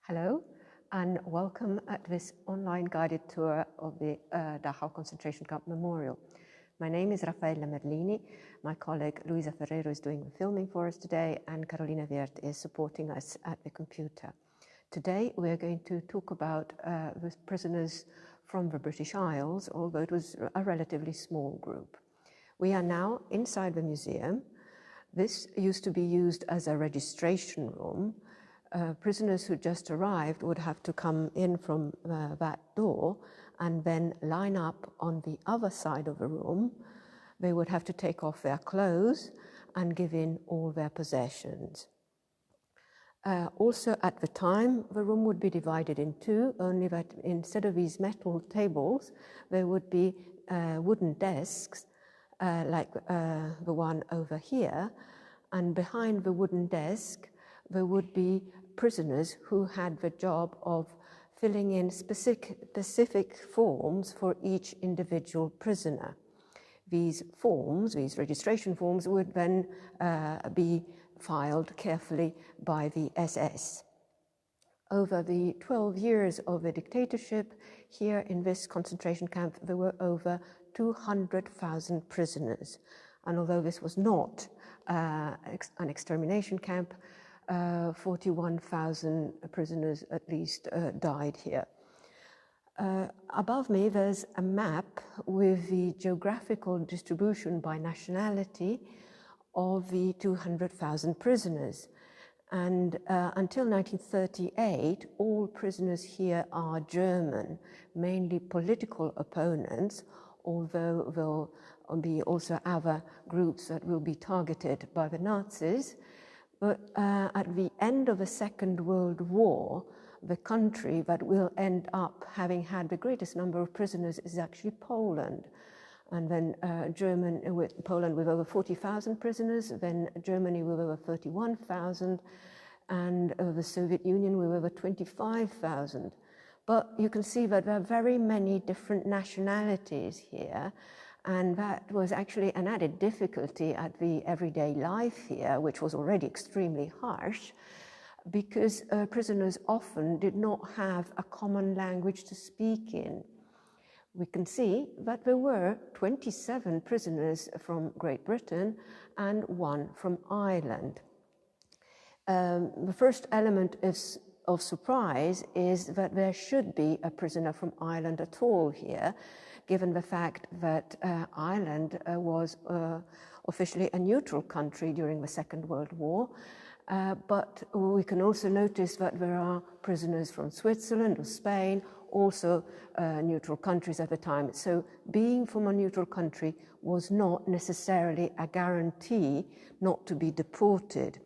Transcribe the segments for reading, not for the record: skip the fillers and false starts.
Hello, and welcome at this online guided tour of the Dachau concentration camp memorial. My name is Raffaella Merlini. My colleague Luisa Ferrero is doing the filming for us today, and Carolina Wirth is supporting us at the computer. Today we are going to talk about the prisoners from the British Isles, although it was a relatively small group. We are now inside the museum. This used to be used as a registration room. Prisoners who just arrived would have to come in from that door and then line up on the other side of the room. They would have to take off their clothes and give in all their possessions. Also at the time, the room would be divided in two, only that instead of these metal tables, there would be wooden desks like the one over here, and behind the wooden desk there would be prisoners who had the job of filling in specific forms for each individual prisoner. These forms, these registration forms, would then be filed carefully by the SS. Over the 12 years of the dictatorship, here in this concentration camp, there were over 200,000 prisoners. And although this was not an extermination camp, 41,000 prisoners at least died here. Above me there's a map with the geographical distribution by nationality of the 200,000 prisoners. And until 1938, all prisoners here are German, mainly political opponents, although there'll be also other groups that will be targeted by the Nazis. But at the end of the Second World War, the country that will end up having had the greatest number of prisoners is actually Poland. And then Poland with over 40,000 prisoners, then Germany with over 31,000, and the Soviet Union with over 25,000. But you can see that there are very many different nationalities here, and that was actually an added difficulty at the everyday life here, which was already extremely harsh, because prisoners often did not have a common language to speak in. We can see that there were 27 prisoners from Great Britain and 1 from Ireland. The first element of surprise is that there should be a prisoner from Ireland at all here, given the fact that Ireland was officially a neutral country during the Second World War. But we can also notice that there are prisoners from Switzerland or Spain, also neutral countries at the time. So being from a neutral country was not necessarily a guarantee not to be deported.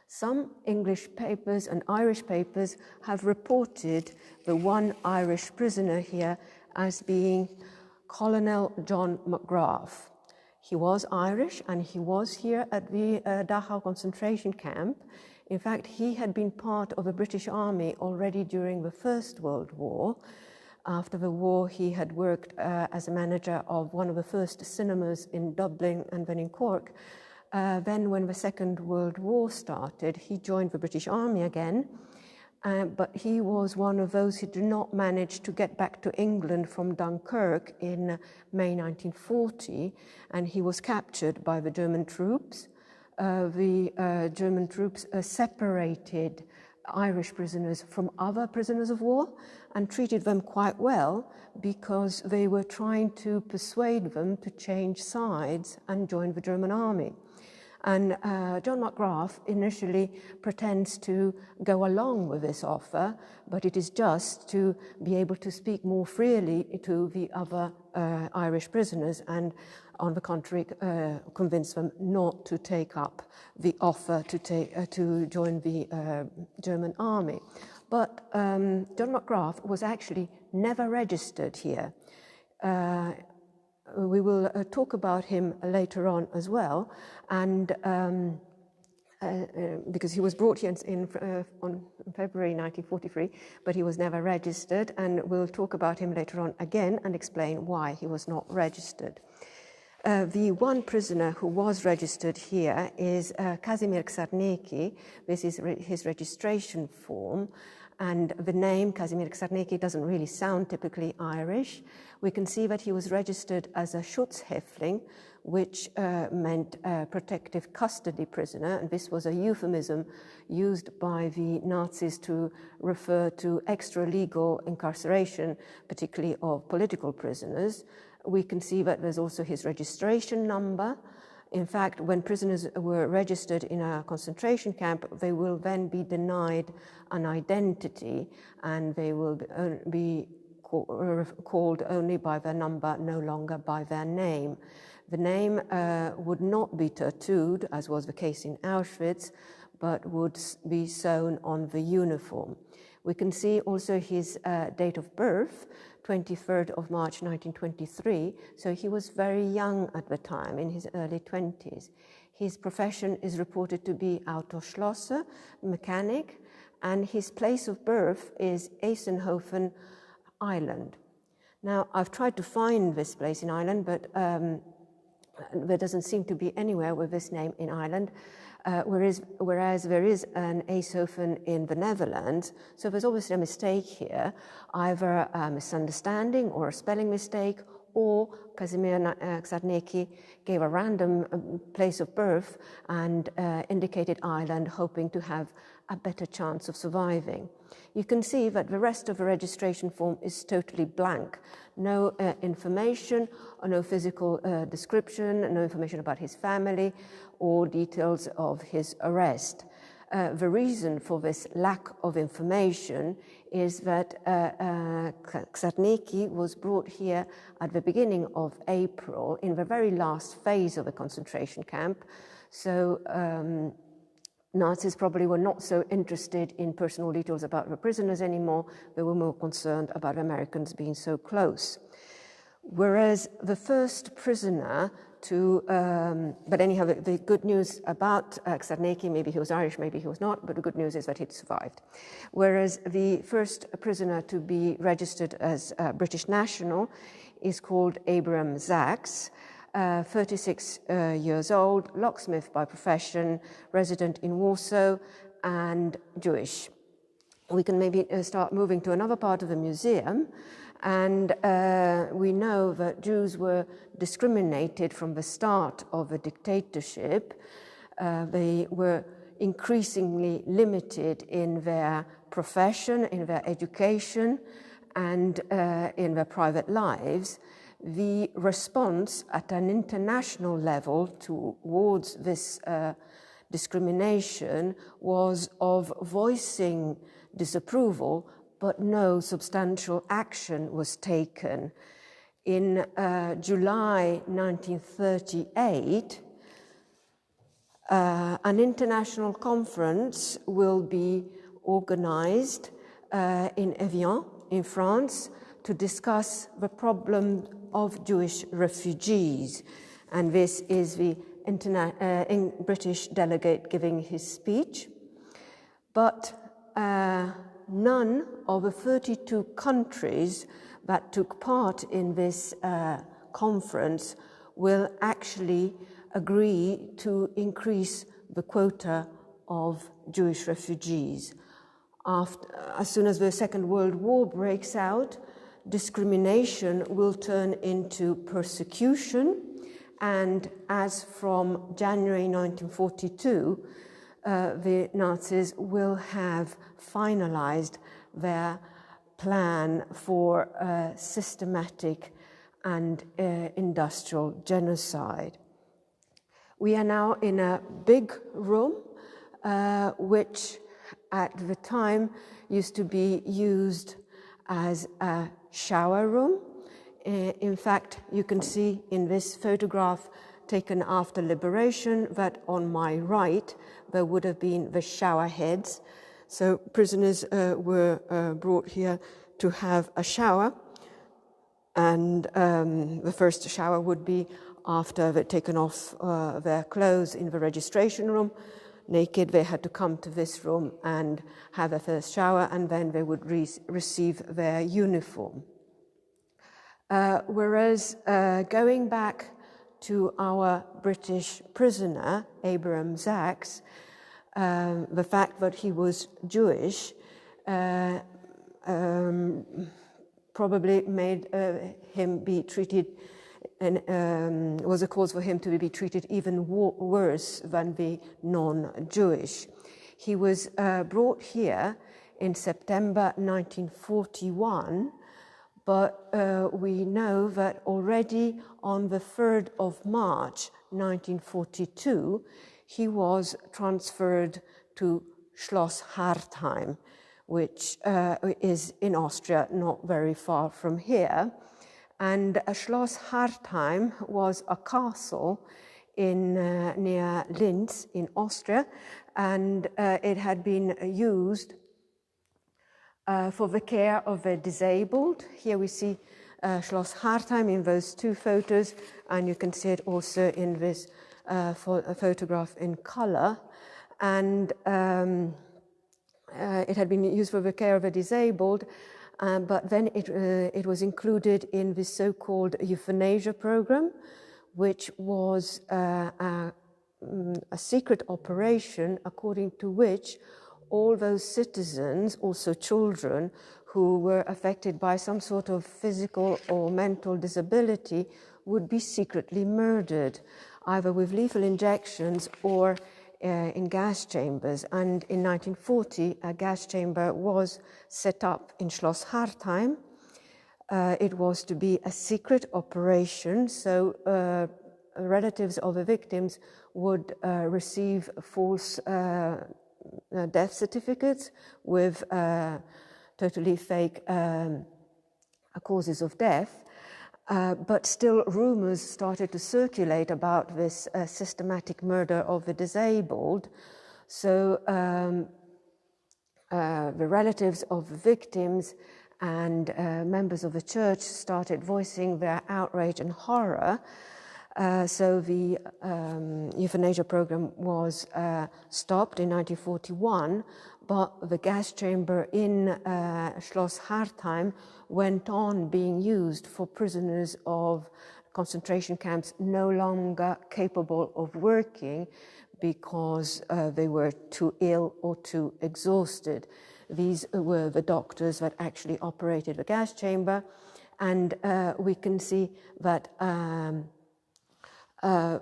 Some English papers and Irish papers have reported the one Irish prisoner here as being Colonel John McGrath. He was Irish and he was here at the Dachau concentration camp. In fact, he had been part of the British Army already during the First World War. After the war, he had worked as a manager of one of the first cinemas in Dublin and then in Cork. Then when the Second World War started, he joined the British Army again, but he was one of those who did not manage to get back to England from Dunkirk in May 1940, and he was captured by the German troops. The German troops separated Irish prisoners from other prisoners of war and treated them quite well because they were trying to persuade them to change sides and join the German army. And John McGrath initially pretends to go along with this offer, but it is just to be able to speak more freely to the other Irish prisoners and, on the contrary, convince them not to take up the offer to join the German army. But John McGrath was actually never registered here. We will talk about him later on as well, and because he was brought here on February 1943, but he was never registered, and we'll talk about him later on again and explain why he was not registered. The one prisoner who was registered here is Kasimir Sarnieki. This is his registration form, and the name Kasimir Sarnieki doesn't really sound typically Irish. We can see that he was registered as a Schutzhäftling, which meant protective custody prisoner, and this was a euphemism used by the Nazis to refer to extra-legal incarceration, particularly of political prisoners. We can see that there's also his registration number. In fact, when prisoners were registered in a concentration camp, they will then be denied an identity, and they will be called only by their number, no longer by their name. The name would not be tattooed, as was the case in Auschwitz, but would be sewn on the uniform. We can see also his date of birth, 23rd of March 1923, so he was very young at the time, in his early 20s. His profession is reported to be Autoschlosser, mechanic, and his place of birth is Eisenhofen Island. Now, I've tried to find this place in Ireland, but there doesn't seem to be anywhere with this name in Ireland, whereas there is an Eisenhofen in the Netherlands, so there's obviously a mistake here, either a misunderstanding or a spelling mistake, or Kasimir Sarnieki gave a random place of birth and indicated Ireland, hoping to have a better chance of surviving. You can see that the rest of the registration form is totally blank. No information, or no physical description, no information about his family, or details of his arrest. The reason for this lack of information is that Sarnieki was brought here at the beginning of April, in the very last phase of the concentration camp. So Nazis probably were not so interested in personal details about the prisoners anymore. They were more concerned about Americans being so close. Whereas the first prisoner to, but anyhow, the good news about Sarnieki, maybe he was Irish, maybe he was not, but the good news is that he'd survived. Whereas the first prisoner to be registered as a British national is called Abram Zax, 36 years old, locksmith by profession, resident in Warsaw, and Jewish. We can maybe start moving to another part of the museum, and we know that Jews were discriminated from the start of the dictatorship. They were increasingly limited in their profession, in their education, and in their private lives. The response at an international level towards this discrimination was of voicing disapproval, but no substantial action was taken. In July 1938, an international conference will be organized in Evian, in France, to discuss the problem of Jewish refugees. And this is the British delegate giving his speech. But none of the 32 countries that took part in this conference will actually agree to increase the quota of Jewish refugees. As soon as the Second World War breaks out, discrimination will turn into persecution, and as from January 1942, the Nazis will have finalized their plan for systematic and industrial genocide. We are now in a big room, which at the time used to be used as a shower room. In fact, you can see in this photograph taken after liberation that on my right there would have been the shower heads. So prisoners were brought here to have a shower, and the first shower would be after they'd taken off their clothes in the registration room. Naked, they had to come to this room and have a first shower, and then they would receive their uniform. Whereas going back to our British prisoner, Abram Zax, the fact that he was Jewish probably made him be treated, and was a cause for him to be treated even worse than the non-Jewish. He was brought here in September 1941, but we know that already on the 3rd of March 1942, he was transferred to Schloss Hartheim, which is in Austria, not very far from here. And Schloss Hartheim was a castle in near Linz in Austria, and it had been used for the care of the disabled. Here we see Schloss Hartheim in those two photos, and you can see it also in this photograph in color. And it had been used for the care of the disabled, but then it was included in the so-called euthanasia program, which was a secret operation according to which all those citizens, also children, who were affected by some sort of physical or mental disability would be secretly murdered, either with lethal injections or in gas chambers. And in 1940, a gas chamber was set up in Schloss Hartheim. It was to be a secret operation, so relatives of the victims would receive false death certificates with totally fake causes of death. But still rumors started to circulate about this systematic murder of the disabled. So the relatives of the victims and members of the church started voicing their outrage and horror. So the euthanasia program was stopped in 1941, but the gas chamber in Schloss Hartheim went on being used for prisoners of concentration camps no longer capable of working because they were too ill or too exhausted. These were the doctors that actually operated the gas chamber, and we can see that a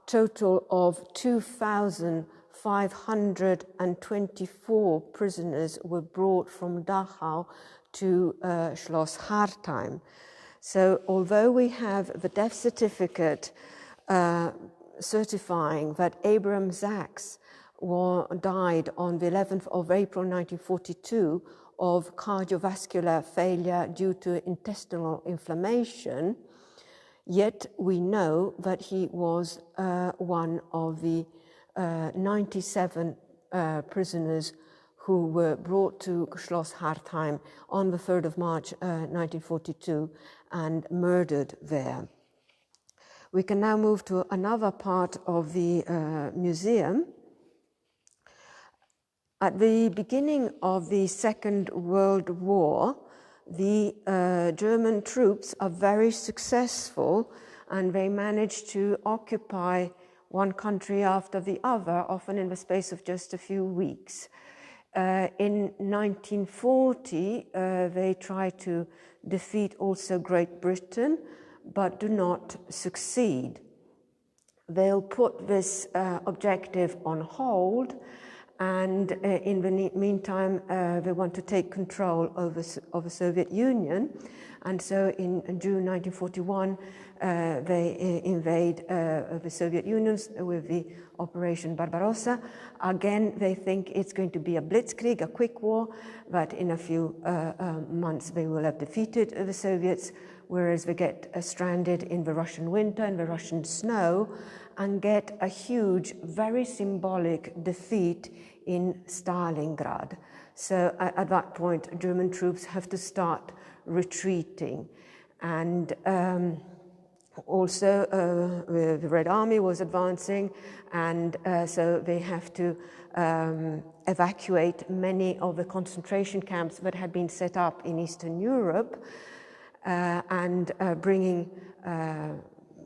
total of 2,524 prisoners were brought from Dachau to Schloss Hartheim. So although we have the death certificate certifying that Abram Zax died on the 11th of April 1942 of cardiovascular failure due to intestinal inflammation, yet we know that he was one of the 97 prisoners who were brought to Schloss Hartheim on the 3rd of March 1942 and murdered there. We can now move to another part of the museum. At the beginning of the Second World War, the German troops are very successful, and they manage to occupy one country after the other, often in the space of just a few weeks. In 1940, they try to defeat also Great Britain, but do not succeed. They'll put this objective on hold, and in the meantime, they want to take control of the Soviet Union. And so in June 1941, they invade the Soviet Union with the Operation Barbarossa. Again, they think it's going to be a blitzkrieg, a quick war, but in a few months they will have defeated the Soviets, whereas they get stranded in the Russian winter, in the Russian snow, and get a huge, very symbolic defeat in Stalingrad. So at that point, German troops have to start retreating. And also the Red Army was advancing, and so they have to evacuate many of the concentration camps that had been set up in Eastern Europe, and bringing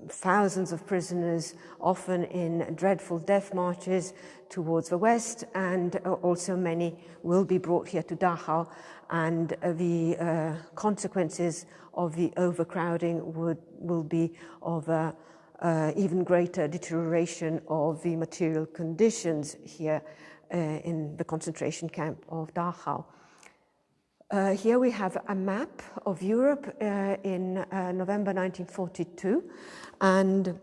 thousands of prisoners, often in dreadful death marches towards the west, and also many will be brought here to Dachau, and the consequences of the overcrowding will be of even greater deterioration of the material conditions here in the concentration camp of Dachau. Here we have a map of Europe in November 1942, and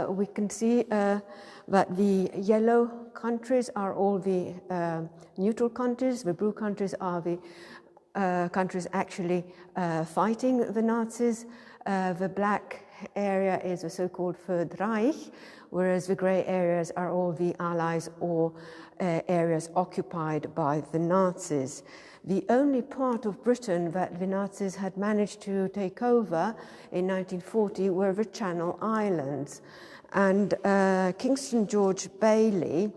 we can see that the yellow countries are all the neutral countries. The blue countries are the countries actually fighting the Nazis. The black area is the so-called Third Reich, whereas the grey areas are all the Allies or areas occupied by the Nazis. The only part of Britain that the Nazis had managed to take over in 1940 were the Channel Islands. And Kingston George Bailey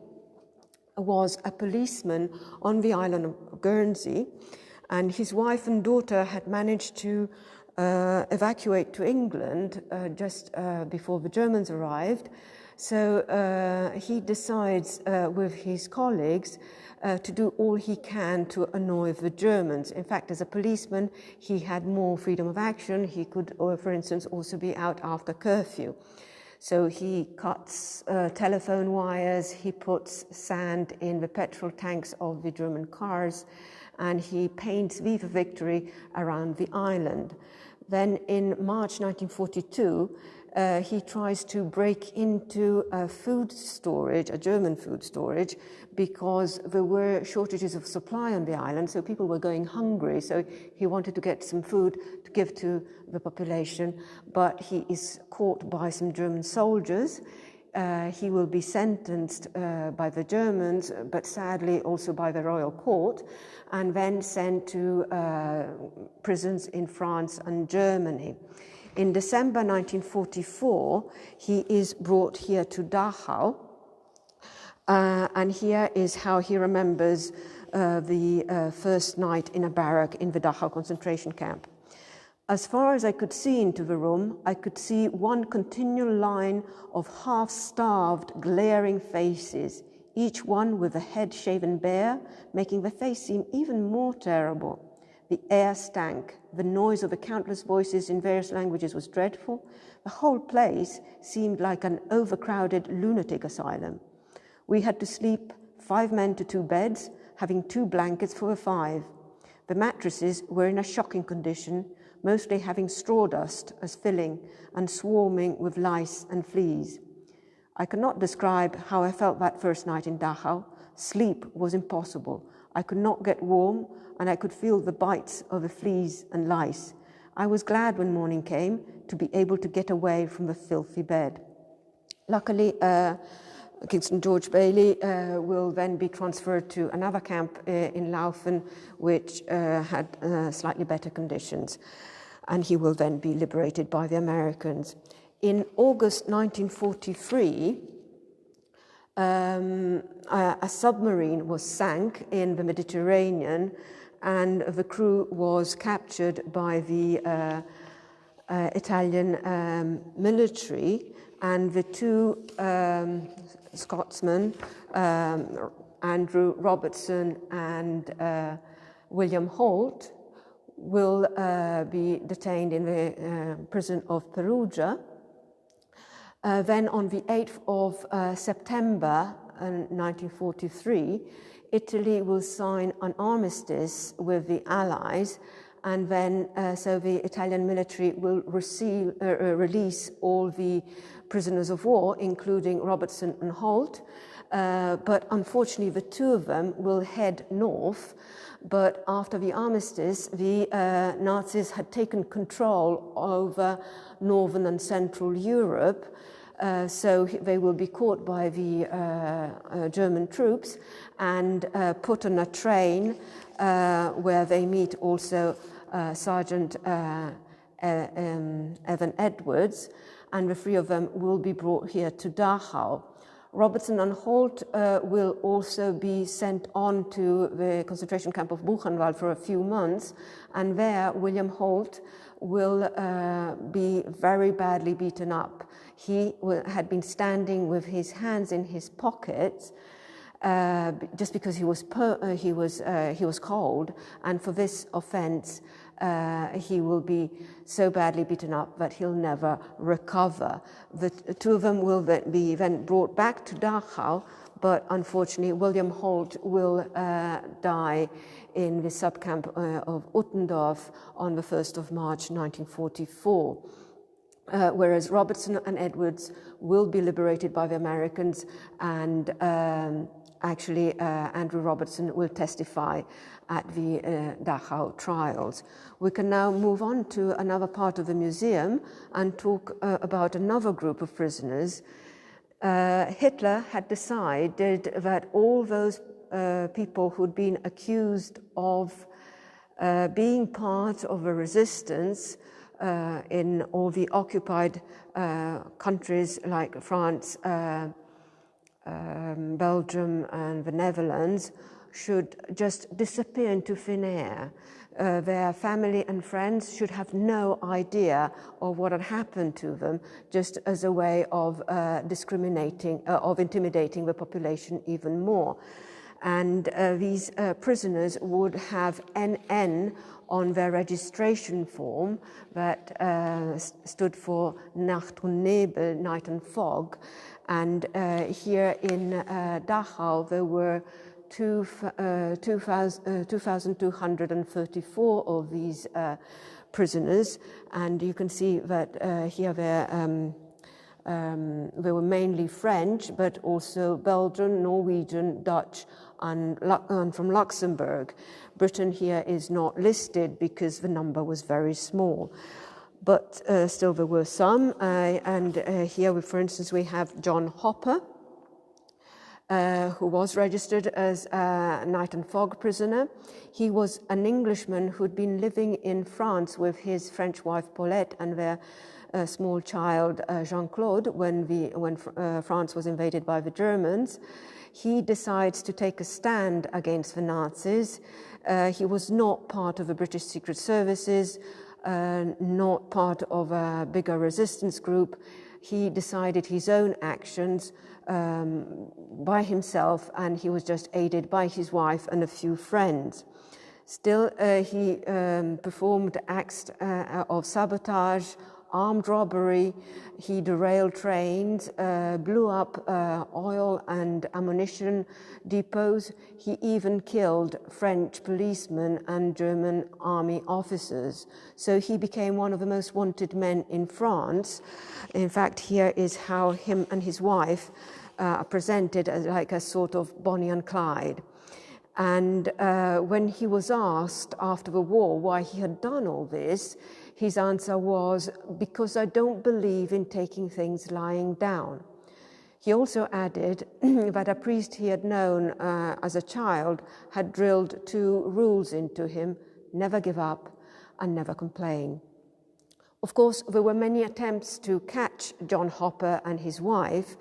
was a policeman on the island of Guernsey, and his wife and daughter had managed to evacuate to England just before the Germans arrived. So he decides with his colleagues to do all he can to annoy the Germans. In fact, as a policeman, he had more freedom of action. He could, for instance, also be out after curfew. So he cuts telephone wires, he puts sand in the petrol tanks of the German cars, and he paints Viva Victory around the island. Then in March 1942, he tries to break into a food storage, a German food storage, because there were shortages of supply on the island, so people were going hungry. So he wanted to get some food to give to the population, but he is caught by some German soldiers. He will be sentenced by the Germans, but sadly also by the royal court, and then sent to prisons in France and Germany. In December 1944, he is brought here to Dachau, and here is how he remembers the first night in a barrack in the Dachau concentration camp. As far as I could see into the room, I could see one continual line of half-starved, glaring faces, each one with a head shaven bare, making the face seem even more terrible. The air stank. The noise of the countless voices in various languages was dreadful. The whole place seemed like an overcrowded lunatic asylum. We had to sleep 5 men to 2 beds, having 2 blankets for the 5. The mattresses were in a shocking condition, mostly having straw dust as filling and swarming with lice and fleas. I cannot describe how I felt that first night in Dachau. Sleep was impossible. I could not get warm, and I could feel the bites of the fleas and lice. I was glad when morning came to be able to get away from the filthy bed. Luckily, Kingston George Bailey will then be transferred to another camp in Laufen, which had slightly better conditions, and he will then be liberated by the Americans. In August 1943, a submarine was sank in the Mediterranean, and the crew was captured by the Italian military, and the 2 Scotsmen, Andrew Robertson and William Holt, will be detained in the prison of Perugia. Then on the 8th of September 1943, Italy will sign an armistice with the Allies, and then so the Italian military will release all the prisoners of war, including Robertson and Holt, but unfortunately the 2 of them will head north. But after the armistice, the Nazis had taken control over northern and central Europe, so they will be caught by the German troops and put on a train where they meet also Sergeant Evan Edwards, and the 3 of them will be brought here to Dachau. Robertson and Holt will also be sent on to the concentration camp of Buchenwald for a few months, and there William Holt will be very badly beaten up. He had been standing with his hands in his pockets just because he was cold, and for this offense he will be so badly beaten up that he'll never recover. The two of them will be then brought back to Dachau, but unfortunately William Holt will die in the subcamp of Uttendorf on the 1st of March 1944. Whereas Robertson and Edwards will be liberated by the Americans, and actually Andrew Robertson will testify at the Dachau trials. We can now move on to another part of the museum and talk about another group of prisoners. Hitler had decided that all those people who'd been accused of being part of a resistance in all the occupied countries like France, Belgium and the Netherlands should just disappear into thin air. Their family and friends should have no idea of what had happened to them, just as a way of intimidating the population even more. And these prisoners would have NN on their registration form that stood for Nacht und Nebel, night and fog. And here in Dachau there were 2,234 of these prisoners, and you can see that here they were mainly French, but also Belgian, Norwegian, Dutch, and from Luxembourg. Britain here is not listed because the number was very small. But still there were some, and here, for instance, we have John Hopper, who was registered as a night and fog prisoner. He was an Englishman who'd been living in France with his French wife Paulette and their small child Jean-Claude when France was invaded by the Germans. He decides to take a stand against the Nazis. He was not part of the British Secret Services, not part of a bigger resistance group. He decided his own actions by himself, and he was just aided by his wife and a few friends. Still, he performed acts of sabotage, armed robbery. He derailed trains, blew up oil and ammunition depots. He even killed French policemen and German army officers. So he became one of the most wanted men in France. In fact, here is how him and his wife are presented as like a sort of Bonnie and Clyde. And when he was asked after the war why he had done all this, his answer was, "Because I don't believe in taking things lying down." He also added that a priest he had known as a child had drilled two rules into him: never give up and never complain. Of course, there were many attempts to catch John Hopper and his wife,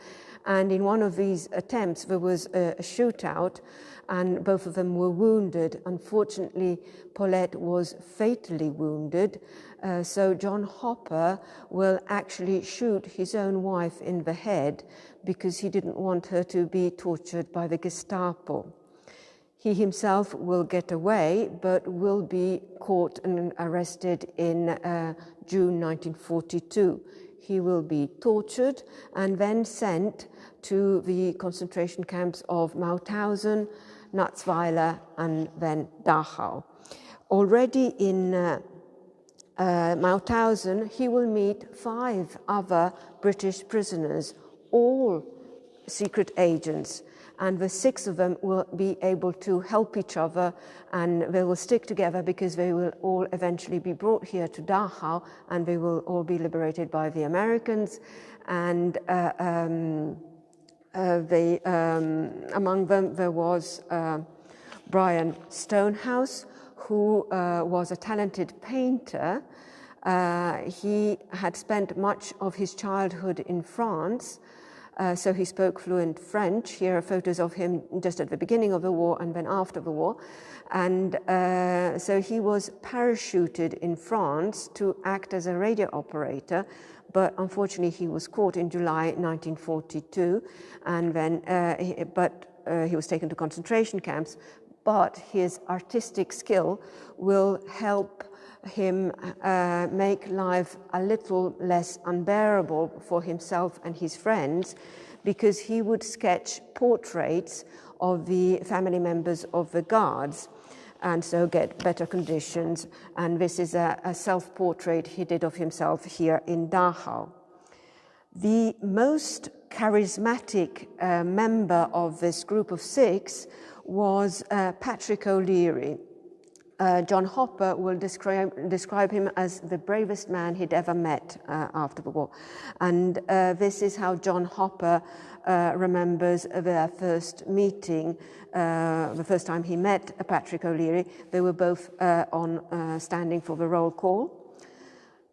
and in one of these attempts there was a shootout, and both of them were wounded. Unfortunately, Paulette was fatally wounded, so John Hopper will actually shoot his own wife in the head because he didn't want her to be tortured by the Gestapo. He himself will get away, but will be caught and arrested in June 1942. He will be tortured and then sent to the concentration camps of Mauthausen, Natzweiler, and then Dachau. Already in Mauthausen, he will meet 5 other British prisoners, all secret agents, and the 6 of them will be able to help each other, and they will stick together because they will all eventually be brought here to Dachau, and they will all be liberated by the Americans. And among them there was Brian Stonehouse, who was a talented painter. He had spent much of his childhood in France, So he spoke fluent French. Here are photos of him just at the beginning of the war and then after the war. And so he was parachuted in France to act as a radio operator, but unfortunately he was caught in July 1942, and then he was taken to concentration camps. But his artistic skill will help him make life a little less unbearable for himself and his friends, because he would sketch portraits of the family members of the guards and so get better conditions. And this is a self-portrait he did of himself here in Dachau. The most charismatic member of this group of 6 was Patrick O'Leary. John Hopper will describe him as the bravest man he'd ever met after the war. And this is how John Hopper remembers their first meeting, the first time he met Patrick O'Leary. They were both standing for the roll call.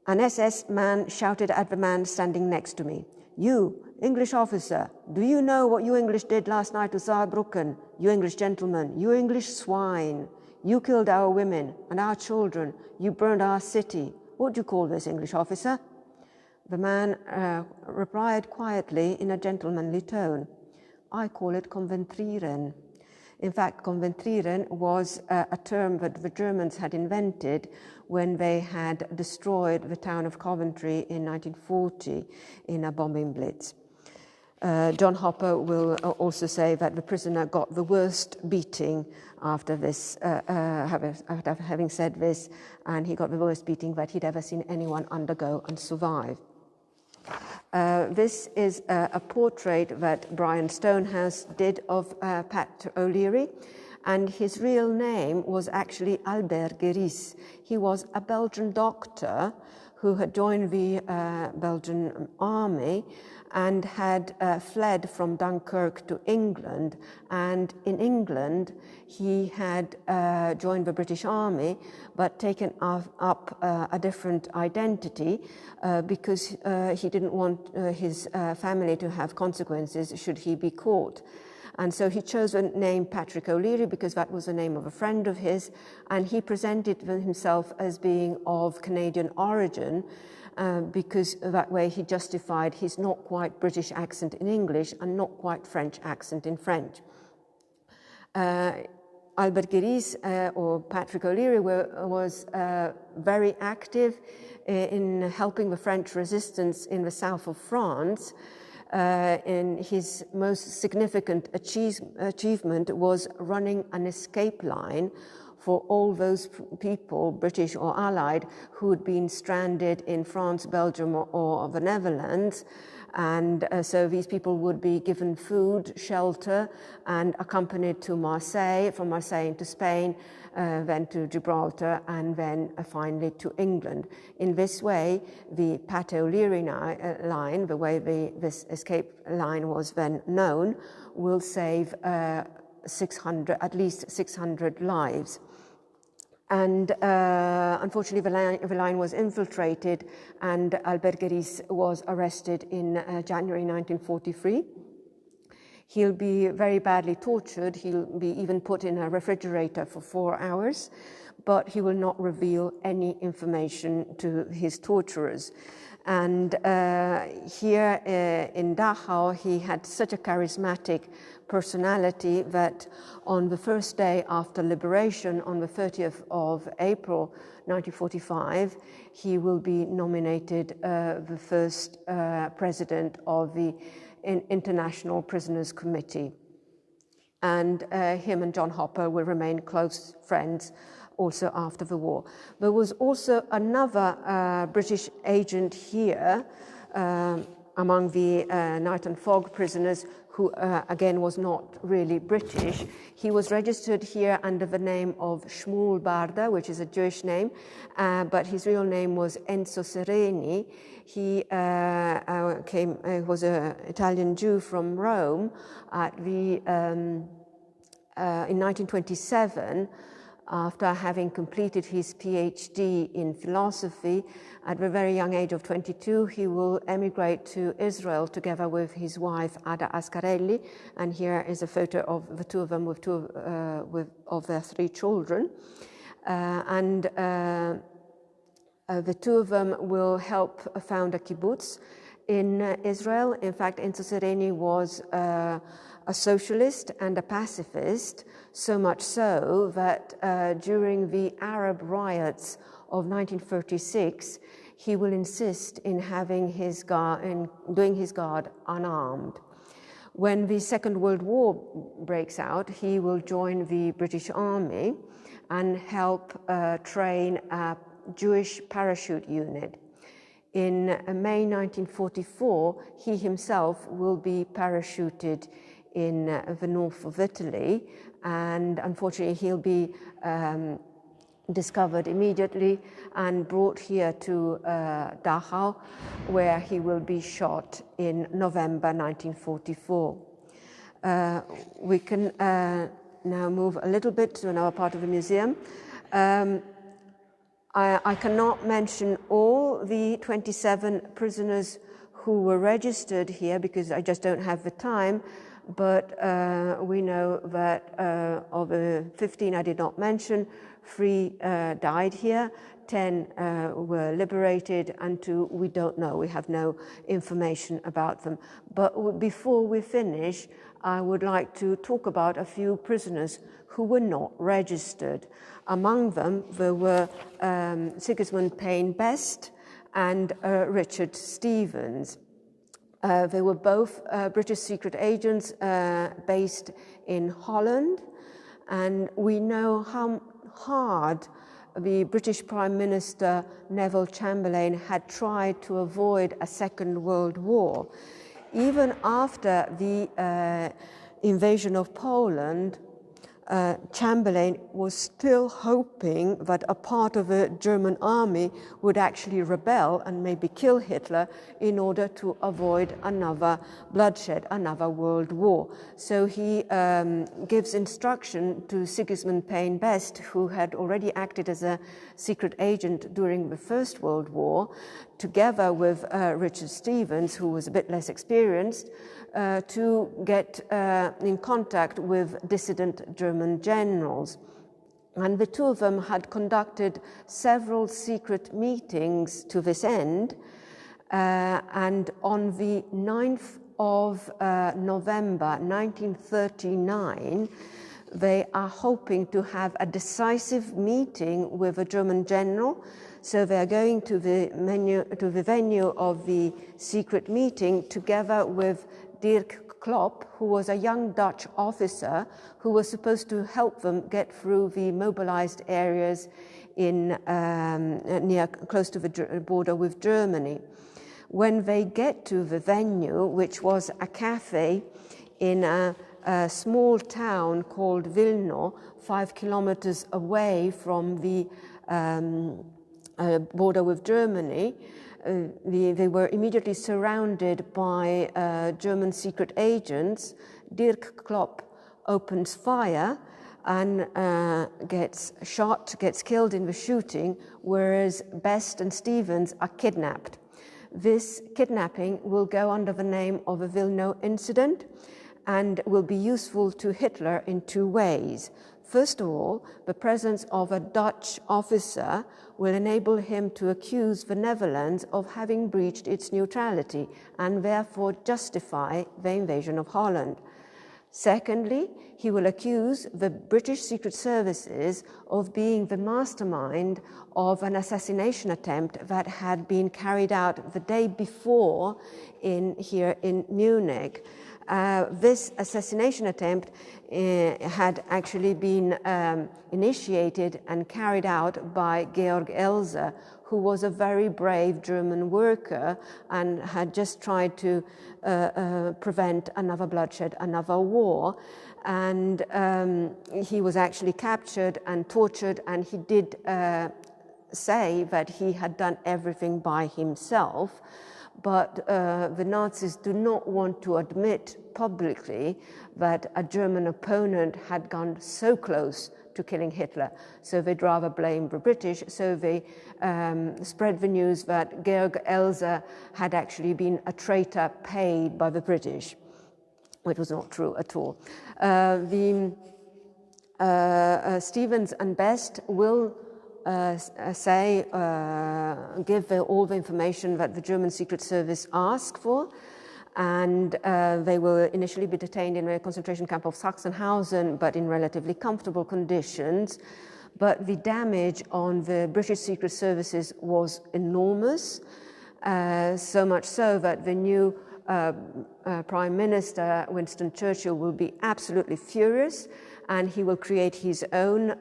An SS man shouted at the man standing next to me, "You, English officer, do you know what you English did last night to Saarbrücken? You English gentlemen, you English swine. You killed our women and our children. You burned our city. What do you call this, English officer?" The man replied quietly in a gentlemanly tone, "I call it konventrieren." In fact, konventrieren was a term that the Germans had invented when they had destroyed the town of Coventry in 1940 in a bombing blitz. John Hopper will also say that the prisoner got the worst beating after this, after having said this, and he got the worst beating that he'd ever seen anyone undergo and survive. This is a portrait that Brian Stonehouse did of Pat O'Leary, and his real name was actually Albert Geris. He was a Belgian doctor who had joined the Belgian army and had fled from Dunkirk to England. And in England, he had joined the British Army, but taken up a different identity because he didn't want his family to have consequences should he be caught. And so he chose the name Patrick O'Leary because that was the name of a friend of his, and he presented himself as being of Canadian origin, because that way he justified his not quite British accent in English and not quite French accent in French. Albert Geris, or Patrick O'Leary, was very active in helping the French resistance in the south of France. And his most significant achievement was running an escape line for all those people, British or Allied, who had been stranded in France, Belgium, or the Netherlands. And so these people would be given food, shelter, and accompanied to Marseille, from Marseille into Spain, then to Gibraltar, and then finally to England. In this way, the Pat O'Leary line, the way this escape line was then known, will save at least 600 lives. And unfortunately, the line was infiltrated, and Albert Geris was arrested in January 1943. He'll be very badly tortured. He'll be even put in a refrigerator for 4 hours, but he will not reveal any information to his torturers. And here in Dachau, he had such a charismatic personality that on the first day after liberation, on the 30th of April 1945, he will be nominated the first president of the International Prisoners Committee. And him and John Hopper will remain close friends also after the war. There was also another British agent here among the Night and Fog prisoners who again was not really British. He was registered here under the name of Shmuel Barda, which is a Jewish name, but his real name was Enzo Sereni. He was an Italian Jew from Rome. In 1927, After having completed his PhD in philosophy, at the very young age of 22, he will emigrate to Israel together with his wife, Ada Ascarelli. And here is a photo of the two of them with of their 3 children. The two of them will help found a kibbutz in Israel. In fact, Enzo Sereni was a socialist and a pacifist, so much so that during the Arab riots of 1936, he will insist in having doing his guard unarmed. When the Second World War breaks out, he will join the British Army and help train a Jewish parachute unit. In May 1944, he himself will be parachuted in the north of Italy, and unfortunately he'll be discovered immediately and brought here to Dachau, where he will be shot in November 1944. We can now move a little bit to another part of the museum. I cannot mention all the 27 prisoners who were registered here because I just don't have the time, but we know that of the 15 I did not mention, 3 died here, 10 were liberated, and 2 we don't know. We have no information about them. But before we finish, I would like to talk about a few prisoners who were not registered. Among them, there were Sigismund Payne Best and Richard Stevens. They were both British secret agents based in Holland, and we know how hard the British Prime Minister Neville Chamberlain had tried to avoid a Second World War. Even after the invasion of Poland, Chamberlain was still hoping that a part of the German army would actually rebel and maybe kill Hitler in order to avoid another bloodshed, another world war. So he gives instruction to Sigismund Payne Best, who had already acted as a secret agent during the First World War, together with Richard Stevens, who was a bit less experienced, to get in contact with dissident German generals. And the 2 of them had conducted several secret meetings to this end. And on the 9th of November 1939, they are hoping to have a decisive meeting with a German general. So they are going to the venue of the secret meeting together with Dirk Klopp, who was a young Dutch officer who was supposed to help them get through the mobilized areas in close to the border with Germany. When they get to the venue, which was a cafe in a small town called Wilno, 5 kilometers away from the border with Germany, they were immediately surrounded by German secret agents. Dirk Klopp opens fire and gets shot, gets killed in the shooting, whereas Best and Stevens are kidnapped. This kidnapping will go under the name of the Wilno incident and will be useful to Hitler in 2 ways. First of all, the presence of a Dutch officer will enable him to accuse the Netherlands of having breached its neutrality and therefore justify the invasion of Holland. Secondly, he will accuse the British Secret Services of being the mastermind of an assassination attempt that had been carried out the day before here in Munich. This assassination attempt had actually been initiated and carried out by Georg Elser, who was a very brave German worker and had just tried to prevent another bloodshed, another war. And he was actually captured and tortured, and he did say that he had done everything by himself. But the Nazis do not want to admit publicly that a German opponent had gone so close to killing Hitler. So they'd rather blame the British. So they spread the news that Georg Elser had actually been a traitor paid by the British, which was not true at all. Stevens and Best will give all the information that the German Secret Service asked for, and they will initially be detained in a concentration camp of Sachsenhausen, but in relatively comfortable conditions. But the damage on the British Secret Services was enormous, so much so that the new Prime Minister, Winston Churchill, will be absolutely furious, and he will create his own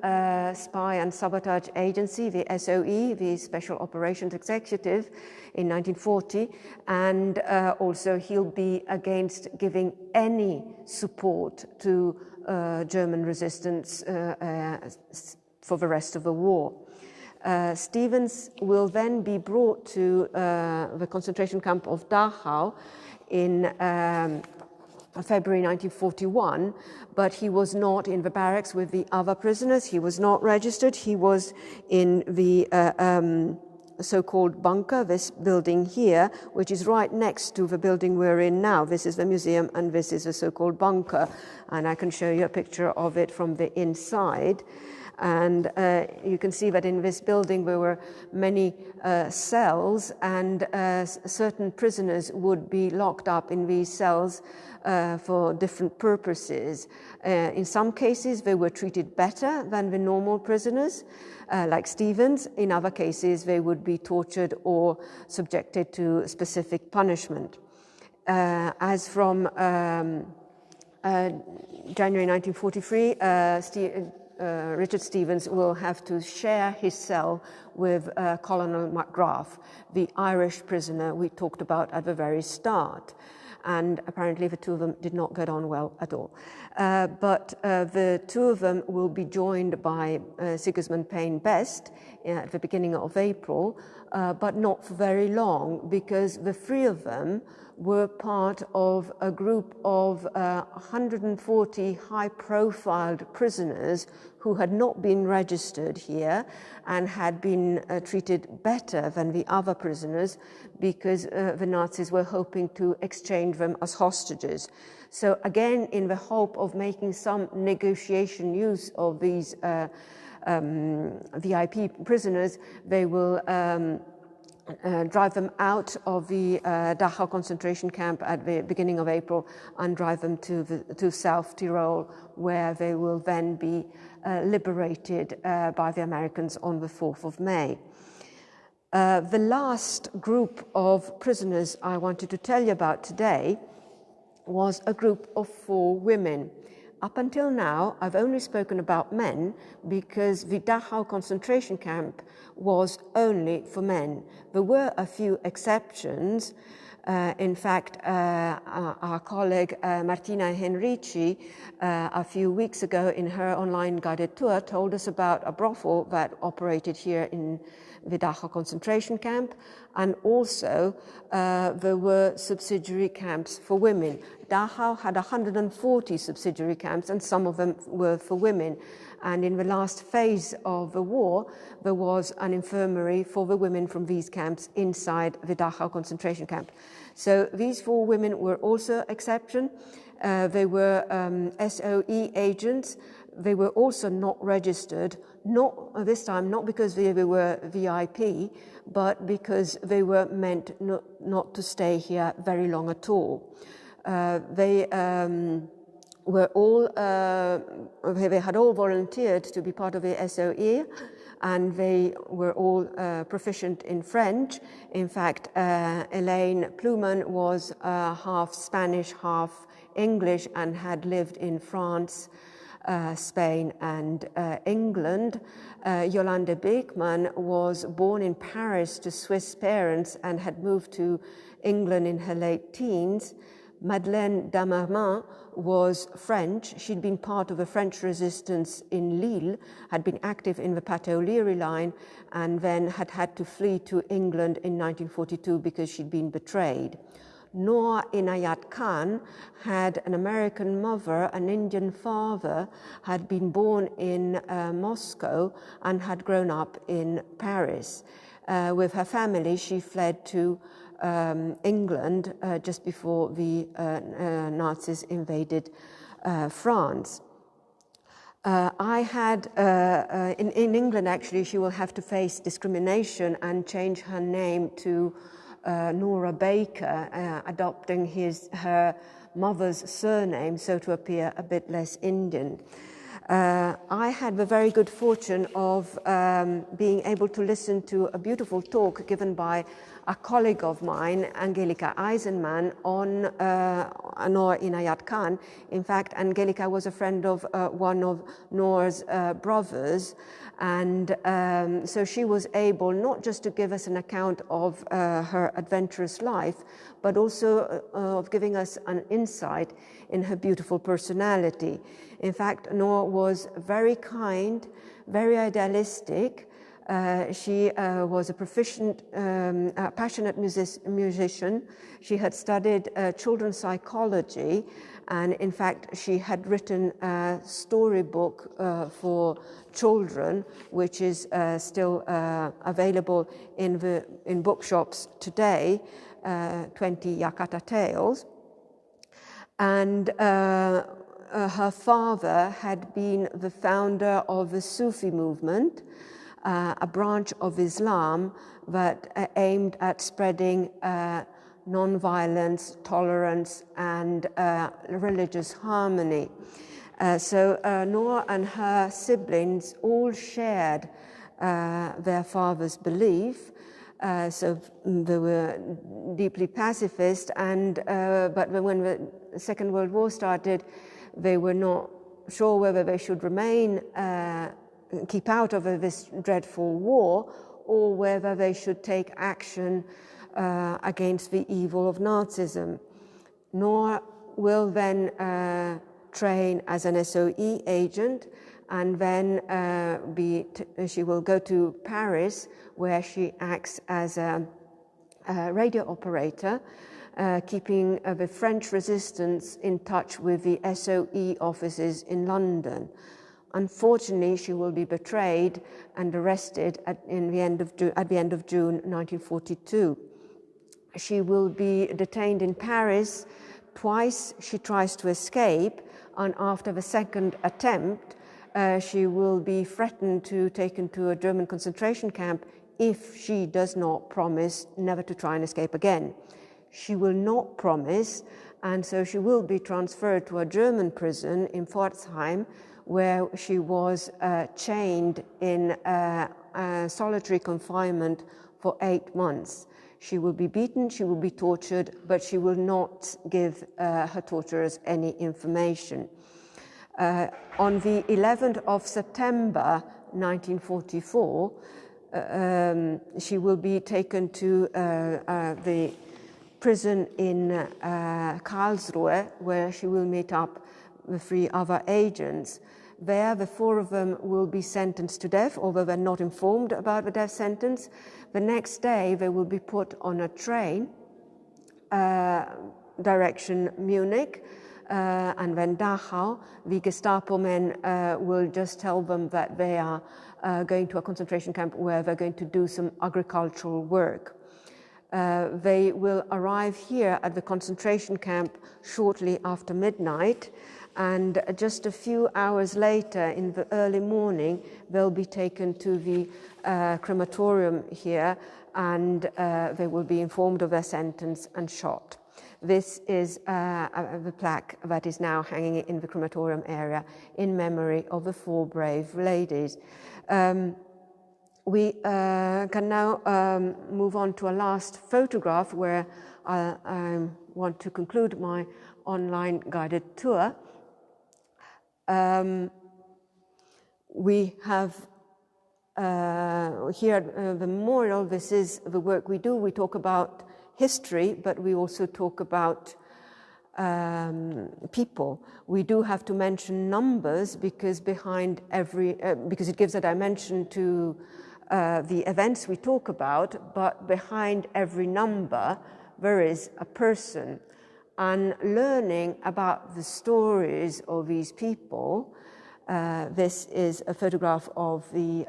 spy and sabotage agency, the SOE, the Special Operations Executive, in 1940, and also he'll be against giving any support to German resistance for the rest of the war. Stevens will then be brought to the concentration camp of Dachau in February 1941, but he was not in the barracks with the other prisoners. He was not registered. He was in the so-called bunker, this building here, which is right next to the building we're in now. This is the museum, and this is the so-called bunker. And I can show you a picture of it from the inside. And you can see that in this building there were many cells, and certain prisoners would be locked up in these cells for different purposes. In some cases they were treated better than the normal prisoners, like Stevens. In other cases they would be tortured or subjected to specific punishment. As from January 1943, Richard Stevens will have to share his cell with Colonel McGrath, the Irish prisoner we talked about at the very start. And apparently the two of them did not get on well at all. But the two of them will be joined by Sigismund Payne Best at the beginning of April, but not for very long, because the three of them were part of a group of 140 high-profile prisoners who had not been registered here and had been treated better than the other prisoners, because the Nazis were hoping to exchange them as hostages. So again, in the hope of making some negotiation use of these VIP prisoners, they will drive them out of the Dachau concentration camp at the beginning of April and drive them to South Tyrol, where they will then be liberated by the Americans on the 4th of May. The last group of prisoners I wanted to tell you about today was a group of 4 women. Up until now, I've only spoken about men because the Dachau concentration camp was only for men. There were a few exceptions. In fact, our colleague Martina Henrici, a few weeks ago in her online guided tour, told us about a brothel that operated here in the Dachau concentration camp, and also there were subsidiary camps for women. Dachau had 140 subsidiary camps, and some of them were for women. And in the last phase of the war, there was an infirmary for the women from these camps inside the Dachau concentration camp. So these 4 women were also exception. They were SOE agents. They were also not registered, not this time, not because they were VIP, but because they were meant not to stay here very long at all. They were all, they had all volunteered to be part of the SOE, and they were all proficient in French. In fact, Elaine Pluman was half Spanish, half English, and had lived in France, Spain, and England. Jolanda Beekman was born in Paris to Swiss parents and had moved to England in her late teens. Madeleine Damer was French. She'd been part of the French resistance in Lille, had been active in the Pat O'Leary line, and then had had to flee to England in 1942 because she'd been betrayed. Noor Inayat Khan had an American mother, an Indian father, had been born in Moscow and had grown up in Paris. With her family, she fled to England just before the Nazis invaded France. In England, actually, she will have to face discrimination and change her name to Nora Baker, adopting her mother's surname, so to appear a bit less Indian. I had the very good fortune of being able to listen to a beautiful talk given by a colleague of mine, Angelika Eisenman, on Noor Inayat Khan. In fact, Angelika was a friend of one of Noor's brothers, and so she was able not just to give us an account of her adventurous life, but also of giving us an insight in her beautiful personality. In fact, Noor was very kind, very idealistic. She was a proficient, passionate musician. She had studied children's psychology, and in fact, she had written a storybook for children, which is still available in bookshops today, 20 Yakata Tales. And her father had been the founder of the Sufi movement, a branch of Islam that aimed at spreading non-violence, tolerance, and religious harmony. So Noor and her siblings all shared their father's belief. So they were deeply pacifist, but when the Second World War started, they were not sure whether they should remain, keep out of this dreadful war, or whether they should take action against the evil of Nazism. Noor will then train as an SOE agent, and then she will go to Paris, where she acts as a radio operator, keeping the French resistance in touch with the SOE offices in London. Unfortunately, she will be betrayed and arrested at the end of June 1942. She will be detained in Paris. Twice she tries to escape, and after the second attempt, she will be threatened to taken to a German concentration camp if she does not promise never to try and escape again. She will not promise, and so she will be transferred to a German prison in Pforzheim, where she was chained in solitary confinement for 8 months. She will be beaten, she will be tortured, but she will not give her torturers any information. On the 11th of September 1944, she will be taken to the prison in Karlsruhe, where she will meet up with 3 other agents. There, the 4 of them will be sentenced to death, although they're not informed about the death sentence. The next day, they will be put on a train, direction Munich, and then Dachau. The Gestapo men will just tell them that they are going to a concentration camp where they're going to do some agricultural work. They will arrive here at the concentration camp shortly after midnight, and just a few hours later, in the early morning, they'll be taken to the crematorium here, and they will be informed of their sentence and shot. This is the plaque that is now hanging in the crematorium area in memory of the 4 brave ladies. We can now move on to a last photograph where I want to conclude my online guided tour. We have here the memorial. This is the work we do. We talk about history, but we also talk about people. We do have to mention numbers because behind because it gives a dimension to the events we talk about, but behind every number there is a person, and learning about the stories of these people. This is a photograph of the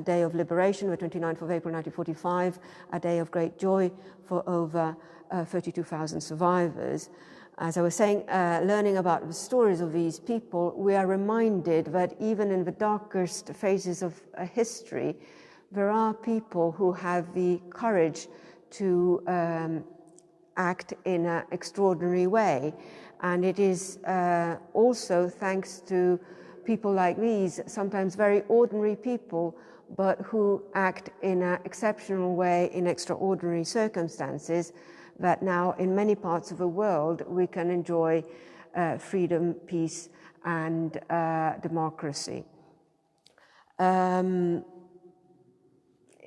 Day of Liberation, the 29th of April 1945, a day of great joy for over 32,000 survivors. As I was saying, learning about the stories of these people, we are reminded that even in the darkest phases of history, there are people who have the courage to act in an extraordinary way. And it is also thanks to people like these, sometimes very ordinary people, but who act in an exceptional way in extraordinary circumstances, that now in many parts of the world we can enjoy freedom, peace, and democracy.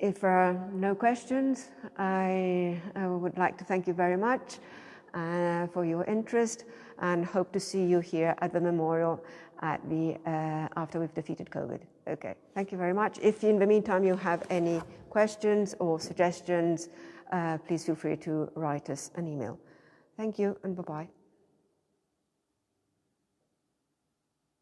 If there are no questions, I would like to thank you very much for your interest, and hope to see you here at the memorial at the after we've defeated COVID. Okay, thank you very much. If in the meantime you have any questions or suggestions, please feel free to write us an email. Thank you, and bye-bye.